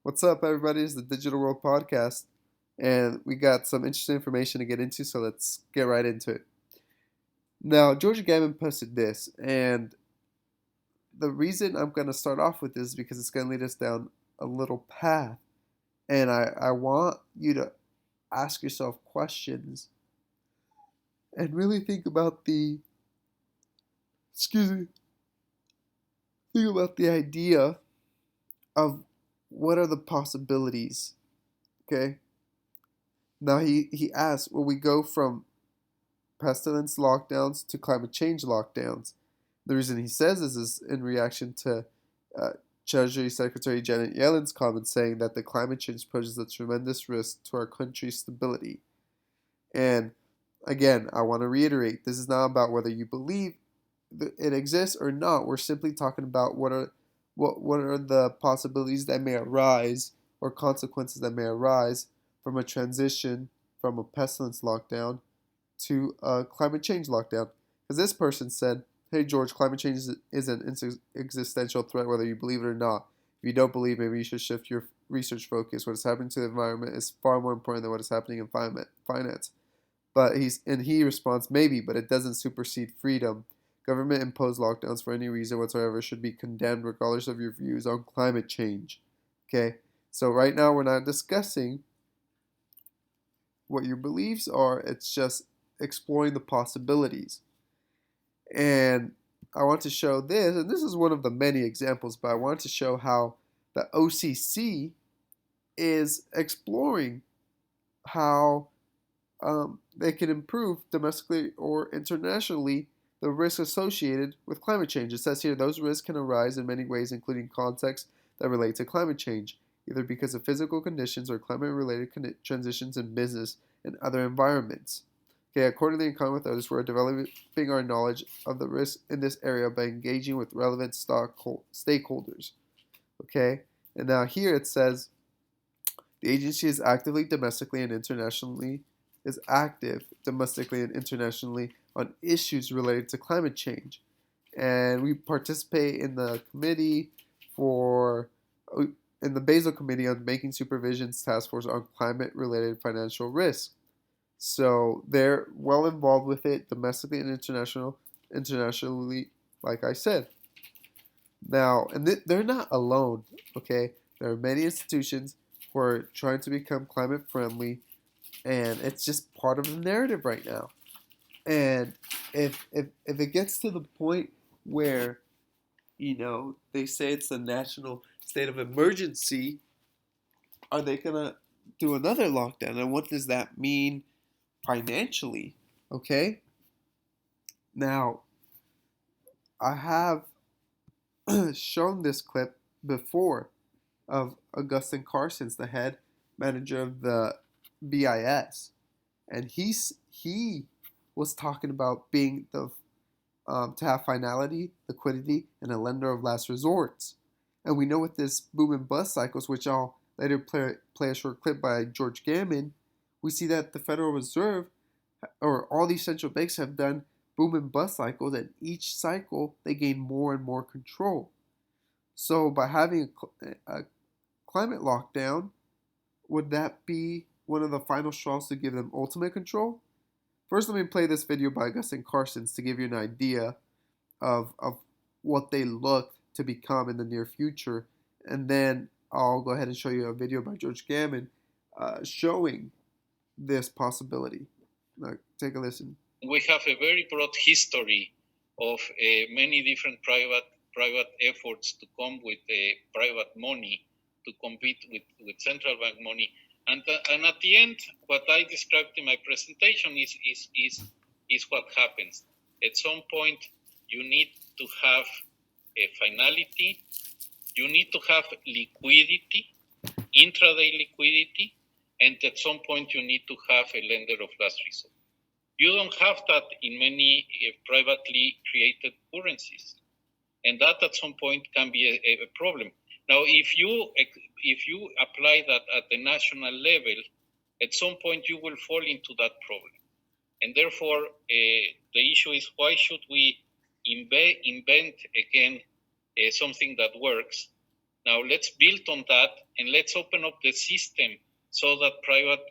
What's up, everybody? It's the Digital World Podcast, and we got some interesting information to get into, so let's get right into it. Now, George Gammon posted this, and the reason I'm going to start off with this is because it's going to lead us down a little path, and I want you to ask yourself questions and really think about excuse me, think about the idea of what are the possibilities, okay? Now, he asks, will we go from pestilence lockdowns to climate change lockdowns? The reason he says this is in reaction to uh, Treasury Secretary Janet Yellen's comments saying that the climate change poses a tremendous risk to our country's stability. And again, I want to reiterate, this is not about whether you believe it exists or not. We're simply talking about what are the possibilities that may arise or consequences that may arise from a transition from a pestilence lockdown to a climate change lockdown. Because this person said, hey, George, climate change is an existential threat, whether you believe it or not. If you don't believe, maybe you should shift your research focus. What is happening to the environment is far more important than what is happening in finance. But he responds, maybe, but it doesn't supersede freedom. Government imposed lockdowns for any reason whatsoever should be condemned regardless of your views on climate change. Okay? So right now we're not discussing what your beliefs are, it's just exploring the possibilities. And I want to show this, and this is one of the many examples, but I want to show how the OCC is exploring how they can improve domestically or internationally the risks associated with climate change. It says here those risks can arise in many ways, including contexts that relate to climate change, either because of physical conditions or climate-related transitions in business and other environments. Okay, accordingly, in common with others, we're developing our knowledge of the risks in this area by engaging with relevant stakeholders. Okay, and now here it says the agency is actively domestically and internationally on issues related to climate change, and we participate in the committee for in the Basel Committee on Banking Supervision's Task Force on Climate-Related Financial Risk. So they're well involved with it domestically and internationally, like I said. Now, and they're not alone, okay? There are many institutions who are trying to become climate friendly, and it's just part of the narrative right now. And if it gets to the point where, they say it's a national state of emergency, are they gonna do another lockdown? And what does that mean financially? Okay? Now, I have shown this clip before of Augustin Carson's, the head manager of the BIS, and he was talking about being the to have finality, liquidity, and a lender of last resorts. And we know with this boom and bust cycles, which I'll later play a short clip by George Gammon, we see that the Federal Reserve or all these central banks have done boom and bust cycles, and each cycle they gain more and more control. So by having a climate lockdown, would that be one of the final straws to give them ultimate control? First, let me play this video by Augustin Carson's to give you an idea of what they look to become in the near future. And then I'll go ahead and show you a video by George Gammon showing this possibility. Now, take a listen. We have a very broad history of many different private efforts to come with private money to compete with central bank money. And at the end, what I described in my presentation is what happens. At some point, you need to have a finality, you need to have liquidity, intraday liquidity, and at some point you need to have a lender of last resort. You don't have that in many privately created currencies, and that at some point can be a problem. Now, if you apply that at the national level, at some point you will fall into that problem. And therefore, the issue is, why should we invent again something that works Now let's build on that and let's open up the system so that private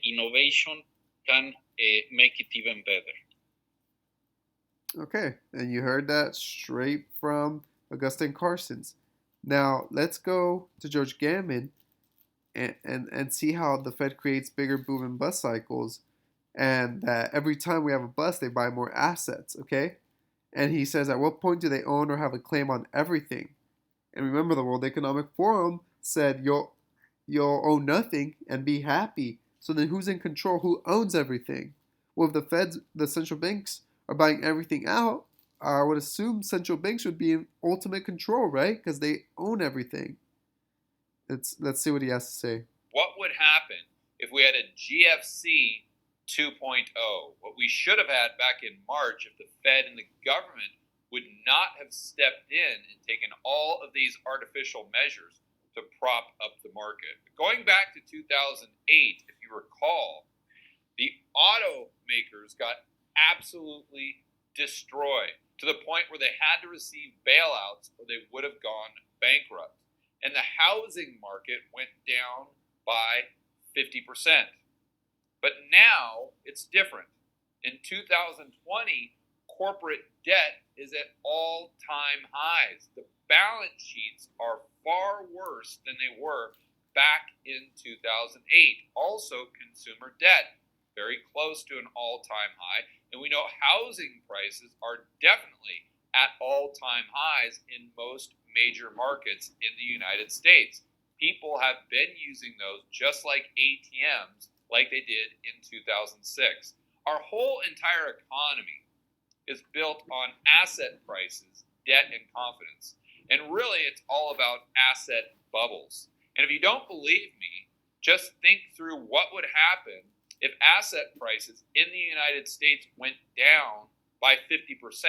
innovation can make it even better. Okay, and you heard that straight from Augustine Carson's. Now let's go to George Gammon and see how the Fed creates bigger boom and bust cycles, and that every time we have a bust, they buy more assets. Okay, and he says, at what point do they own or have a claim on everything? And remember, the World Economic Forum said you'll own nothing and be happy. So then, who's in control? Who owns everything? Well, if the Feds, the central banks, are buying everything out, I would assume central banks would be in ultimate control, right? Because they own everything. Let's see what he has to say. What would happen if we had a GFC 2.0? What we should have had back in March if the Fed and the government would not have stepped in and taken all of these artificial measures to prop up the market. Going back to 2008, if you recall, the automakers got absolutely destroyed to the point where they had to receive bailouts or they would have gone bankrupt. And the housing market went down by 50%. But now it's different. In 2020, corporate debt is at all-time highs. The balance sheets are far worse than they were back in 2008. Also, consumer debt, very close to an all-time high. And we know housing prices are definitely at all-time highs in most major markets in the United States. People have been using those just like ATMs, like they did in 2006. Our whole entire economy is built on asset prices, debt, and confidence. And really, it's all about asset bubbles. And if you don't believe me, just think through what would happen if asset prices in the United States went down by 50%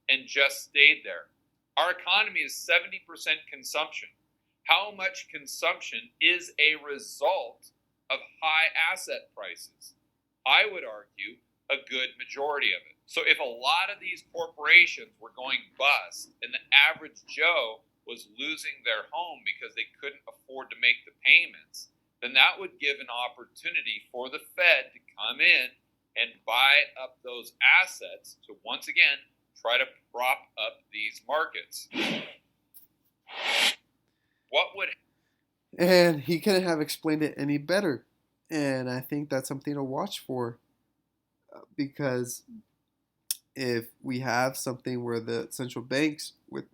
and just stayed there. Our economy is 70% consumption. How much consumption is a result of high asset prices? I would argue a good majority of it. So if a lot of these corporations were going bust and the average Joe was losing their home because they couldn't afford to make the payments, then that would give an opportunity for the Fed to come in and buy up those assets to once again try to prop up these markets. What would... And he couldn't have explained it any better. And I think that's something to watch for, because if we have something where the central banks with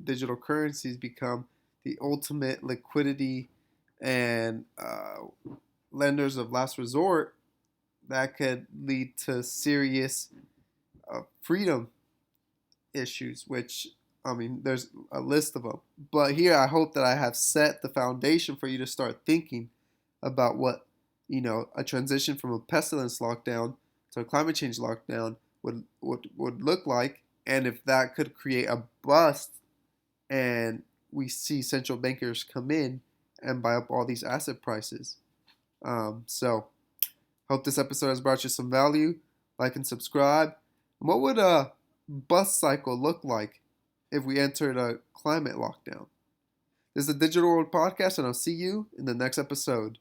digital currencies become the ultimate liquidity and lenders of last resort, that could lead to serious freedom issues, which, I mean, there's a list of them. But here, I hope that I have set the foundation for you to start thinking about what, a transition from a pestilence lockdown to a climate change lockdown would look like, and if that could create a bust and we see central bankers come in and buy up all these asset prices. So, hope this episode has brought you some value. Like and subscribe. What would a bust cycle look like if we entered a climate lockdown? This is the Digital World Podcast, and I'll see you in the next episode.